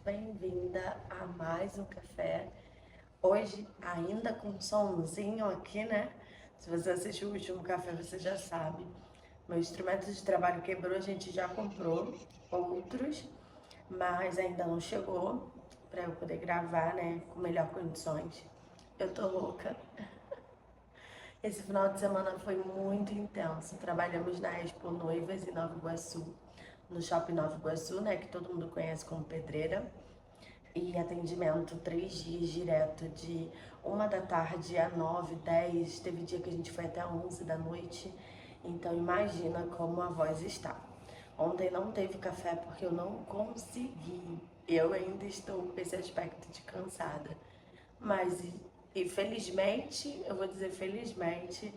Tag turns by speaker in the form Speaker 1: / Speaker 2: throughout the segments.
Speaker 1: bem-vinda a mais um café. Hoje, ainda com somzinho aqui, né? Se você assistiu o último café, você já sabe. Meu instrumento de trabalho quebrou, a gente já comprou outros, mas ainda não chegou para eu poder gravar, né? Com melhor condições. Eu tô louca. Esse final de semana foi muito intenso. Trabalhamos na Expo Noivas em Nova Iguaçu, no Shopping Nova Iguaçu, né? Que todo mundo conhece como Pedreira. E atendimento 3 dias direto, de 1 da tarde a 9, 10. Teve dia que a gente foi até 11 da noite. Então imagina como a voz está. Ontem não teve café porque eu não consegui. Eu ainda estou com esse aspecto de cansada. Mas, e felizmente, eu vou dizer felizmente,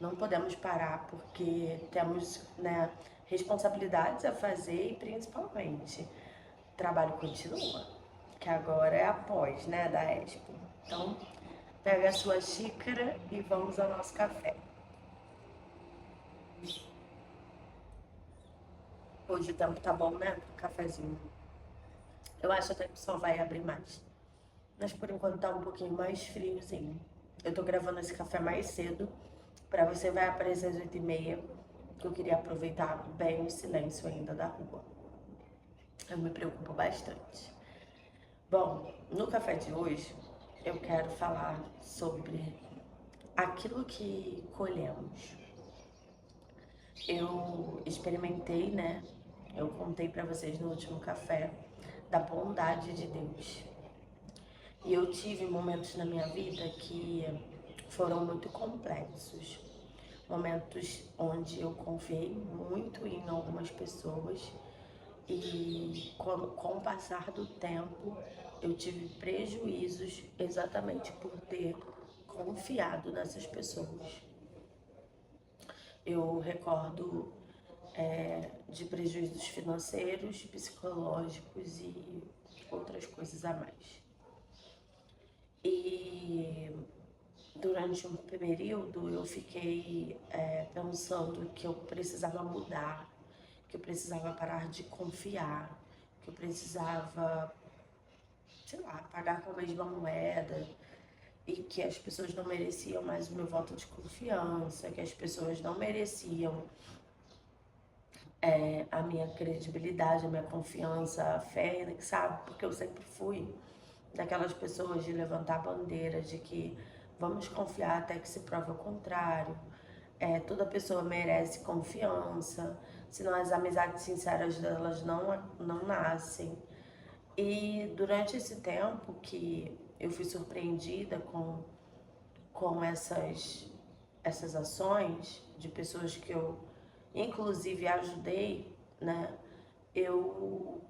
Speaker 1: não podemos parar porque temos, né, responsabilidades a fazer e principalmente trabalho continua, que agora é após, né, da Expo. Então, pega a sua xícara e vamos ao nosso café. Hoje o tempo tá bom, né? Cafezinho. Eu acho até que o sol vai abrir mais. Mas por enquanto tá um pouquinho mais friozinho. Eu tô gravando esse café mais cedo. Pra você vai aparecer às 8h30. Que eu queria aproveitar bem o silêncio ainda da rua. Eu me preocupo bastante. Bom, no café de hoje eu quero falar sobre aquilo que colhemos. Eu experimentei, né? Eu contei pra vocês no último café da bondade de Deus. E eu tive momentos na minha vida que foram muito complexos. Momentos onde eu confiei muito em algumas pessoas e com o passar do tempo eu tive prejuízos exatamente por ter confiado nessas pessoas. Eu recordo de prejuízos financeiros, psicológicos e outras coisas a mais. E durante um período eu fiquei pensando que eu precisava mudar, que eu precisava parar de confiar, que eu precisava, sei lá, pagar com a mesma moeda e que as pessoas não mereciam mais o meu voto de confiança, que as pessoas não mereciam a minha credibilidade, a minha confiança, a fé, né, sabe? Porque eu sempre fui daquelas pessoas de levantar a bandeira de que vamos confiar até que se prove o contrário. Toda pessoa merece confiança, senão as amizades sinceras delas não nascem. E durante esse tempo que eu fui surpreendida com essas ações de pessoas que eu inclusive ajudei, né? Eu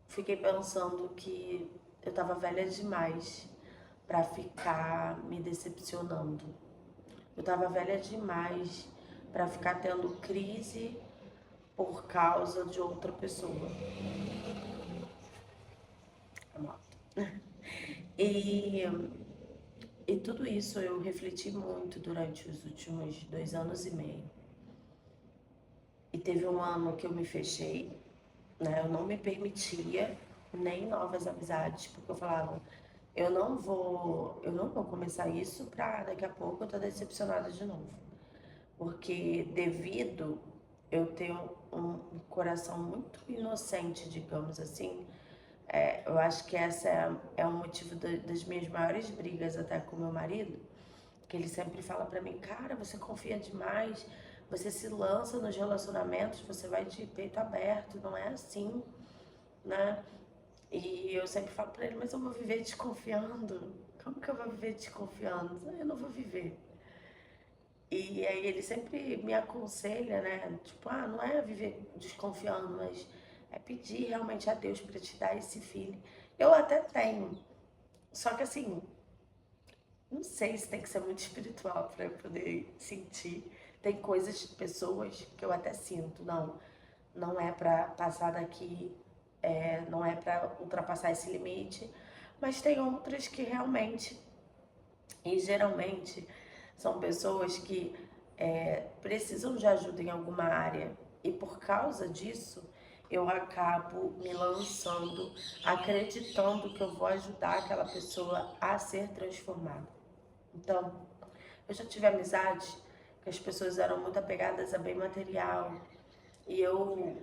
Speaker 1: fiquei pensando que eu tava velha demais pra ficar me decepcionando. Eu tava velha demais pra ficar tendo crise por causa de outra pessoa. A moto. E, e tudo isso eu refleti muito durante os últimos 2 anos e meio. E teve um ano que eu me fechei, né? Eu não me permitia nem novas amizades, porque eu falava, eu não vou começar isso pra daqui a pouco eu estar decepcionada de novo. Porque devido eu ter um coração muito inocente, digamos assim, eu acho que essa é um motivo das minhas maiores brigas até com meu marido, que ele sempre fala pra mim, cara, você confia demais, você se lança nos relacionamentos, você vai de peito aberto, não é assim, né? E eu sempre falo pra ele, mas eu vou viver desconfiando. Como que eu vou viver desconfiando? Eu não vou viver. E aí ele sempre me aconselha, né? Tipo, não é viver desconfiando, mas é pedir realmente a Deus pra te dar esse filho. Eu até tenho, só que assim, não sei se tem que ser muito espiritual pra eu poder sentir. Tem coisas, pessoas que eu até sinto, não é pra passar daqui, não é pra ultrapassar esse limite. Mas tem outras que realmente, e geralmente, são pessoas que precisam de ajuda em alguma área. E por causa disso, eu acabo me lançando, acreditando que eu vou ajudar aquela pessoa a ser transformada. Então, eu já tive amizade que as pessoas eram muito apegadas a bem material e eu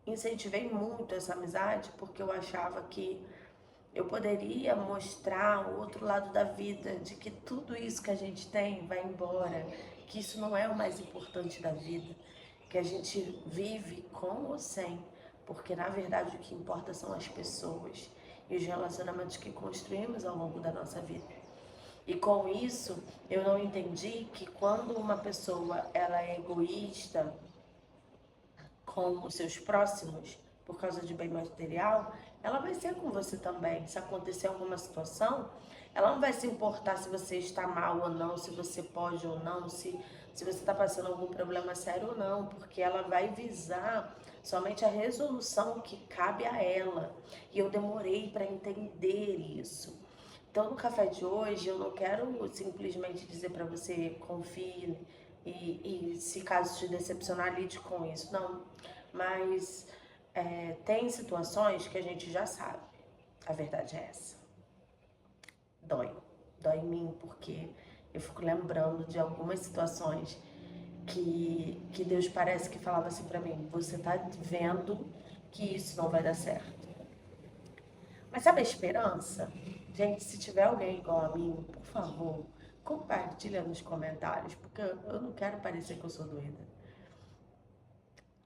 Speaker 1: incentivei muito essa amizade porque eu achava que eu poderia mostrar o outro lado da vida, de que tudo isso que a gente tem vai embora, que isso não é o mais importante da vida, que a gente vive com ou sem, porque na verdade o que importa são as pessoas e os relacionamentos que construímos ao longo da nossa vida. E com isso, eu não entendi que quando uma pessoa ela é egoísta com os seus próximos, por causa de bem material, ela vai ser com você também. Se acontecer alguma situação, ela não vai se importar se você está mal ou não, se você pode ou não, se você está passando algum problema sério ou não, porque ela vai visar somente a resolução que cabe a ela. E eu demorei para entender isso. Então, no café de hoje, eu não quero simplesmente dizer para você confie e se caso te decepcionar, lide com isso. Não, mas tem situações que a gente já sabe. A verdade é essa. Dói. Dói em mim porque eu fico lembrando de algumas situações que Deus parece que falava assim para mim: você tá vendo que isso não vai dar certo. Mas sabe a esperança? Gente, se tiver alguém igual a mim, por favor, compartilha nos comentários, porque eu não quero parecer que eu sou doida.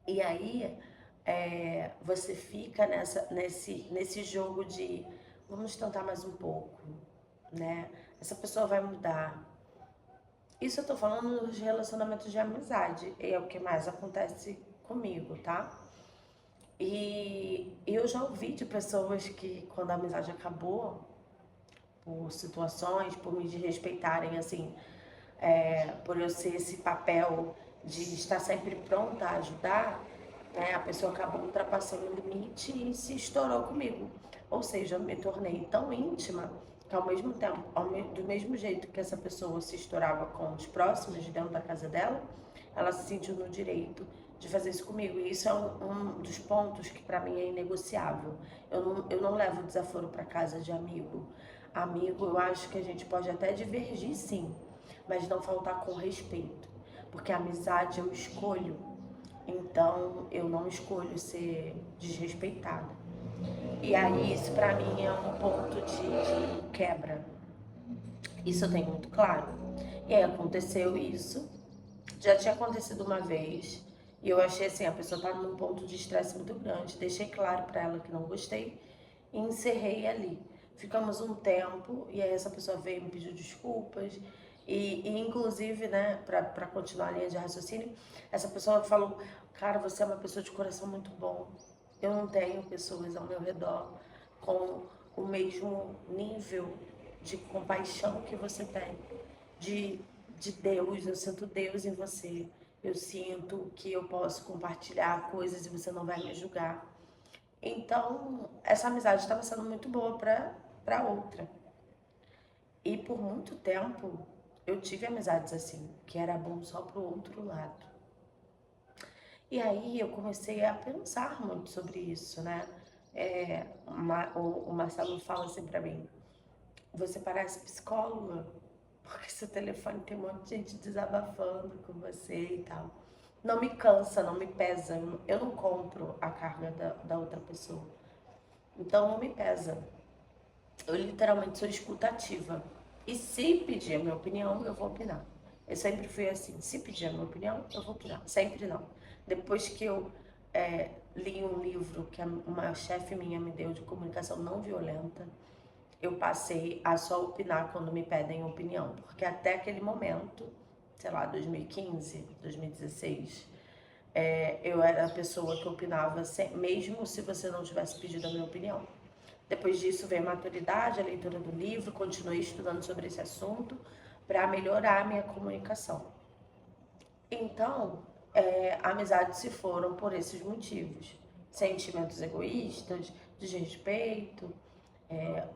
Speaker 1: E aí, você fica nesse jogo de vamos tentar mais um pouco, né? Essa pessoa vai mudar. Isso eu tô falando nos relacionamentos de amizade, é o que mais acontece comigo, tá? E eu já ouvi de pessoas que quando a amizade acabou, por situações, por me desrespeitarem, assim, por eu ser esse papel de estar sempre pronta a ajudar, né, a pessoa acabou ultrapassando o limite e se estourou comigo. Ou seja, eu me tornei tão íntima que ao mesmo tempo, do mesmo jeito que essa pessoa se estourava com os próximos de dentro da casa dela, ela se sentiu no direito de fazer isso comigo. E isso é um dos pontos que para mim é inegociável. Eu não levo desaforo para casa de amigo. Amigo, eu acho que a gente pode até divergir sim, mas não faltar com respeito. Porque a amizade eu escolho, então eu não escolho ser desrespeitada. E aí isso pra mim é um ponto de quebra. Isso eu tenho muito claro. E aí aconteceu isso, já tinha acontecido uma vez, e eu achei assim, a pessoa tá num ponto de estresse muito grande. Deixei claro pra ela que não gostei e encerrei ali. Ficamos um tempo e aí essa pessoa veio me pedir desculpas e inclusive, né, pra continuar a linha de raciocínio, essa pessoa falou, cara, você é uma pessoa de coração muito bom. Eu não tenho pessoas ao meu redor com o mesmo nível de compaixão que você tem, de, de Deus. Eu sinto Deus em você. Eu sinto que eu posso compartilhar coisas e você não vai me julgar. Então, essa amizade estava sendo muito boa para outra. E por muito tempo eu tive amizades assim, que era bom só pro outro lado. E aí eu comecei a pensar muito sobre isso, né? O Marcelo fala assim pra mim, você parece psicóloga, porque seu telefone tem um monte de gente desabafando com você e tal. Não me cansa, não me pesa, eu não compro a carga da outra pessoa. Então não me pesa. Eu literalmente sou escutativa. E se pedir a minha opinião, eu vou opinar. Eu sempre fui assim, se pedir a minha opinião, eu vou opinar. Sempre não. Depois que eu li um livro que uma chefe minha me deu de comunicação não violenta, eu passei a só opinar quando me pedem opinião. Porque até aquele momento, sei lá, 2015, 2016, eu era a pessoa que opinava, mesmo se você não tivesse pedido a minha opinião. Depois disso veio a maturidade, a leitura do livro, continuei estudando sobre esse assunto para melhorar a minha comunicação. Então, amizades se foram por esses motivos. Sentimentos egoístas, desrespeito,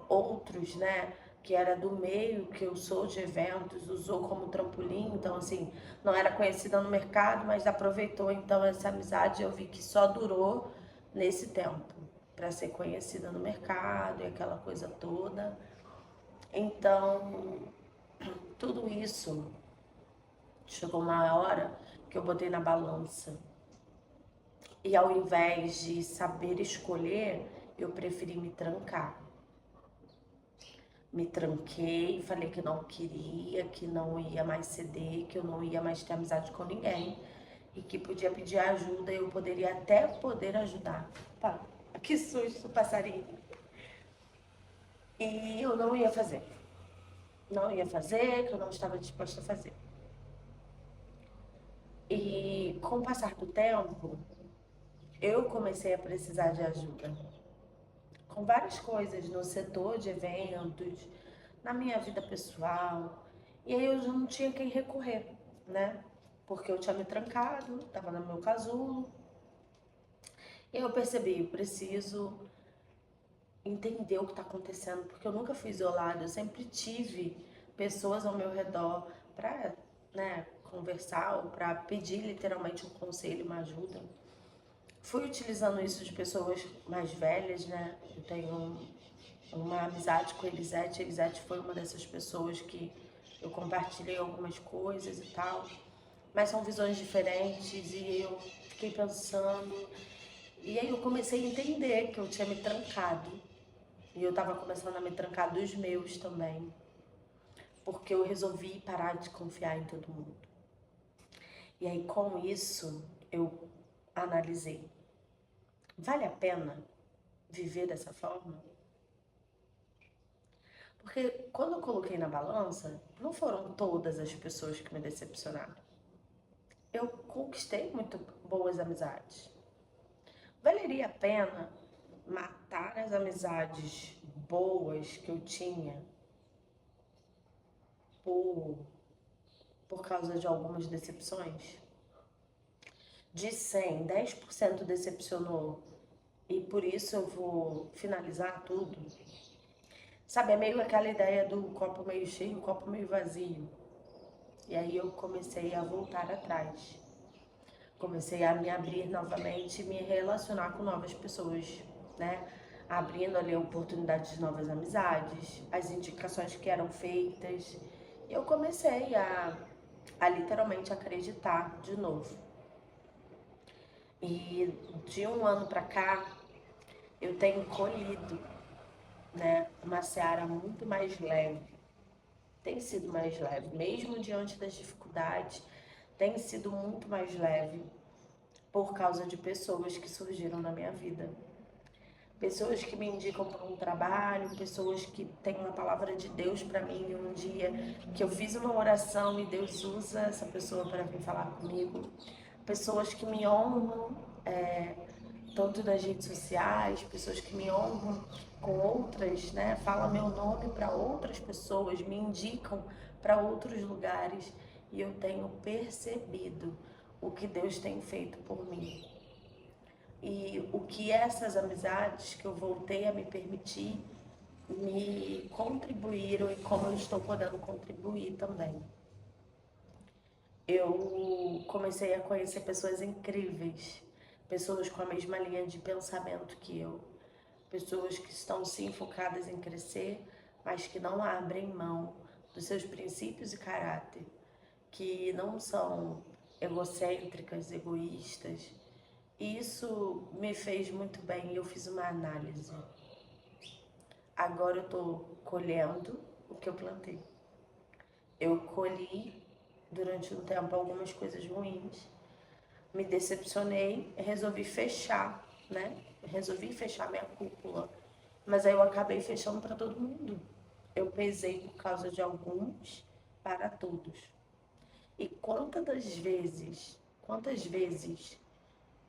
Speaker 1: outros, né, que era do meio, que eu sou de eventos, usou como trampolim, então assim, não era conhecida no mercado, mas aproveitou então essa amizade, eu vi que só durou nesse tempo, para ser conhecida no mercado e aquela coisa toda. Então, tudo isso chegou uma hora que eu botei na balança. E ao invés de saber escolher, eu preferi me trancar. Me tranquei, falei que não queria, que não ia mais ceder, que eu não ia mais ter amizade com ninguém e que podia pedir ajuda e eu poderia até poder ajudar. Tá, que susto, passarinho. E eu não ia fazer. Não ia fazer, que eu não estava disposta a fazer. E com o passar do tempo, eu comecei a precisar de ajuda. Com várias coisas no setor de eventos, na minha vida pessoal. E aí eu já não tinha quem recorrer, né? Porque eu tinha me trancado, tava no meu casulo. E aí eu percebi, eu preciso entender o que tá acontecendo, porque eu nunca fui isolada, eu sempre tive pessoas ao meu redor pra, né, conversar ou pra pedir literalmente um conselho, uma ajuda. Fui utilizando isso de pessoas mais velhas, né? Eu tenho uma amizade com a Elisete. A Elisete foi uma dessas pessoas que eu compartilhei algumas coisas e tal. Mas são visões diferentes e eu fiquei pensando. E aí eu comecei a entender que eu tinha me trancado. E eu tava começando a me trancar dos meus também. Porque eu resolvi parar de confiar em todo mundo. E aí com isso eu analisei. Vale a pena viver dessa forma? Porque quando eu coloquei na balança, não foram todas as pessoas que me decepcionaram. Eu conquistei muito boas amizades. Valeria a pena matar as amizades boas que eu tinha por, por causa de algumas decepções? De 100, 10% decepcionou e por isso eu vou finalizar tudo. Sabe, é meio aquela ideia do copo meio cheio, copo meio vazio. E aí eu comecei a voltar atrás. Comecei a me abrir novamente e me relacionar com novas pessoas, né? Abrindo ali oportunidades de novas amizades, as indicações que eram feitas. E eu comecei a literalmente acreditar de novo. E de um ano para cá, eu tenho colhido, né, uma seara muito mais leve. Tem sido mais leve, mesmo diante das dificuldades, tem sido muito mais leve por causa de pessoas que surgiram na minha vida. Pessoas que me indicam para um trabalho, pessoas que têm uma palavra de Deus para mim um dia, que eu fiz uma oração e Deus usa essa pessoa para vir falar comigo. Pessoas que me honram, tanto nas redes sociais, pessoas que me honram com outras, né? Falam meu nome para outras pessoas, me indicam para outros lugares e eu tenho percebido o que Deus tem feito por mim. E o que essas amizades que eu voltei a me permitir me contribuíram e como eu estou podendo contribuir também. Eu comecei a conhecer pessoas incríveis, pessoas com a mesma linha de pensamento que eu, pessoas que estão sim focadas em crescer, mas que não abrem mão dos seus princípios e caráter, que não são egocêntricas, egoístas. E isso me fez muito bem e eu fiz uma análise. Agora eu estou colhendo o que eu plantei. Eu colhi durante um tempo algumas coisas ruins, me decepcionei, resolvi fechar, né? Resolvi fechar minha cúpula, mas aí eu acabei fechando para todo mundo. Eu pesei por causa de alguns para todos. E quantas vezes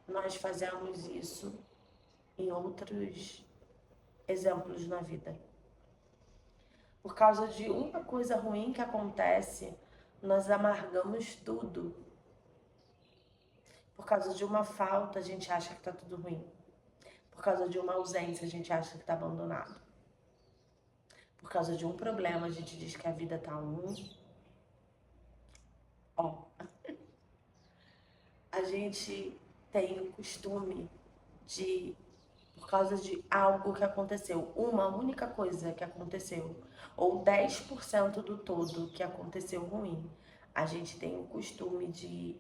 Speaker 1: nós fazemos isso em outros exemplos na vida? Por causa de uma coisa ruim que acontece, nós amargamos tudo. Por causa de uma falta, a gente acha que tá tudo ruim. Por causa de uma ausência, a gente acha que tá abandonado. por causa de um problema, a gente diz que a vida tá ó, a gente tem o costume de, por causa de algo que aconteceu, uma única coisa que aconteceu, ou 10% do todo que aconteceu ruim, a gente tem o costume de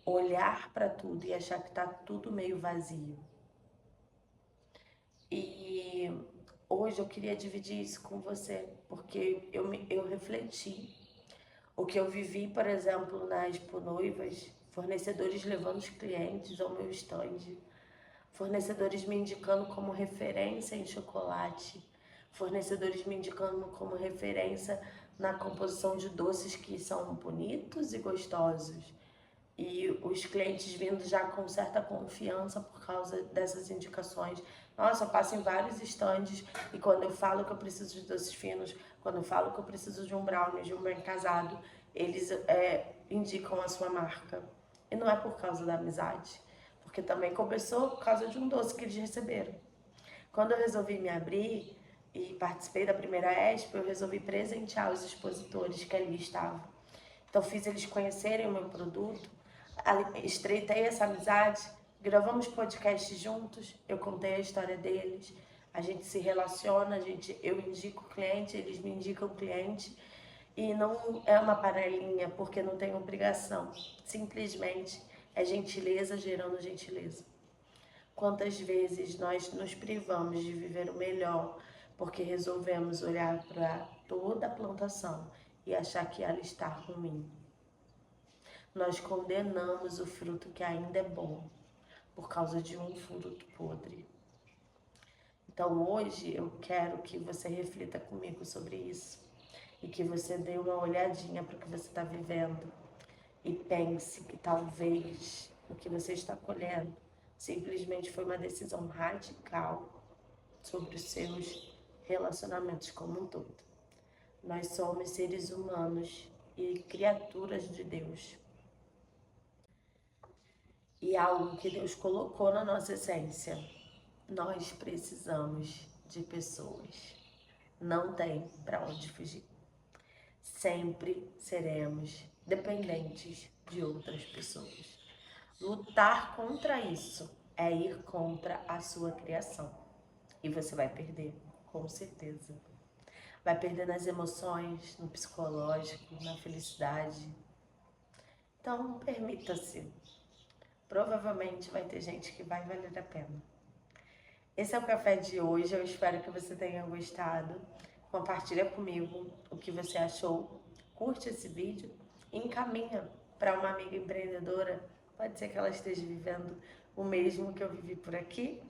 Speaker 1: olhar para tudo e achar que tá tudo meio vazio. E hoje eu queria dividir isso com você, porque eu refleti o que eu vivi, por exemplo, na Expo Noivas, fornecedores levando os clientes ao meu stand, fornecedores me indicando como referência em chocolate, fornecedores me indicando como referência na composição de doces que são bonitos e gostosos. E os clientes vindo já com certa confiança por causa dessas indicações. Nossa, eu passo em vários estandes e quando eu falo que eu preciso de doces finos, quando eu falo que eu preciso de um brownie, de um bem casado, eles indicam a sua marca. E não é por causa da amizade, porque também começou por causa de um doce que eles receberam. Quando eu resolvi me abrir e participei da primeira Expo, eu resolvi presentear os expositores que ali estavam. Então fiz eles conhecerem o meu produto, estreitei essa amizade, gravamos podcasts juntos, eu contei a história deles, a gente se relaciona, eu indico o cliente, eles me indicam o cliente, e não é uma panelinha, porque não tem obrigação, simplesmente é gentileza gerando gentileza. Quantas vezes nós nos privamos de viver o melhor porque resolvemos olhar para toda a plantação e achar que ela está ruim? Nós condenamos o fruto que ainda é bom por causa de um fruto podre. Então hoje eu quero que você reflita comigo sobre isso e que você dê uma olhadinha para o que você está vivendo e pense que talvez o que você está colhendo simplesmente foi uma decisão radical sobre os seus relacionamentos como um todo. Nós somos seres humanos e criaturas de Deus. E algo que Deus colocou na nossa essência. Nós precisamos de pessoas. Não tem para onde fugir. Sempre seremos dependentes de outras pessoas. Lutar contra isso é ir contra a sua criação. E você vai perder, com certeza. Vai perder nas emoções, no psicológico, na felicidade. Então, permita-se. Provavelmente vai ter gente que vai valer a pena. Esse é o café de hoje, eu espero que você tenha gostado. Compartilha comigo o que você achou. Curte esse vídeo e encaminha para uma amiga empreendedora. Pode ser que ela esteja vivendo o mesmo que eu vivi por aqui.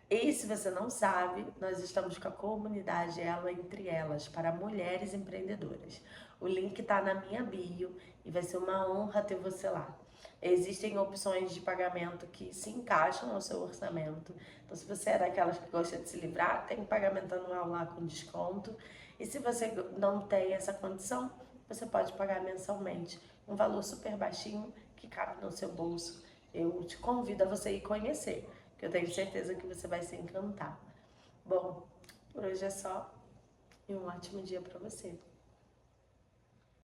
Speaker 1: E se você não sabe, nós estamos com a comunidade Ela Entre Elas, para mulheres empreendedoras. O link está na minha bio e vai ser uma honra ter você lá. Existem opções de pagamento que se encaixam no seu orçamento. Então, se você é daquelas que gosta de se livrar, tem pagamento anual lá com desconto. E se você não tem essa condição, você pode pagar mensalmente um valor super baixinho que cabe no seu bolso. Eu te convido a você ir conhecer, que eu tenho certeza que você vai se encantar. Bom, por hoje é só e um ótimo dia para você.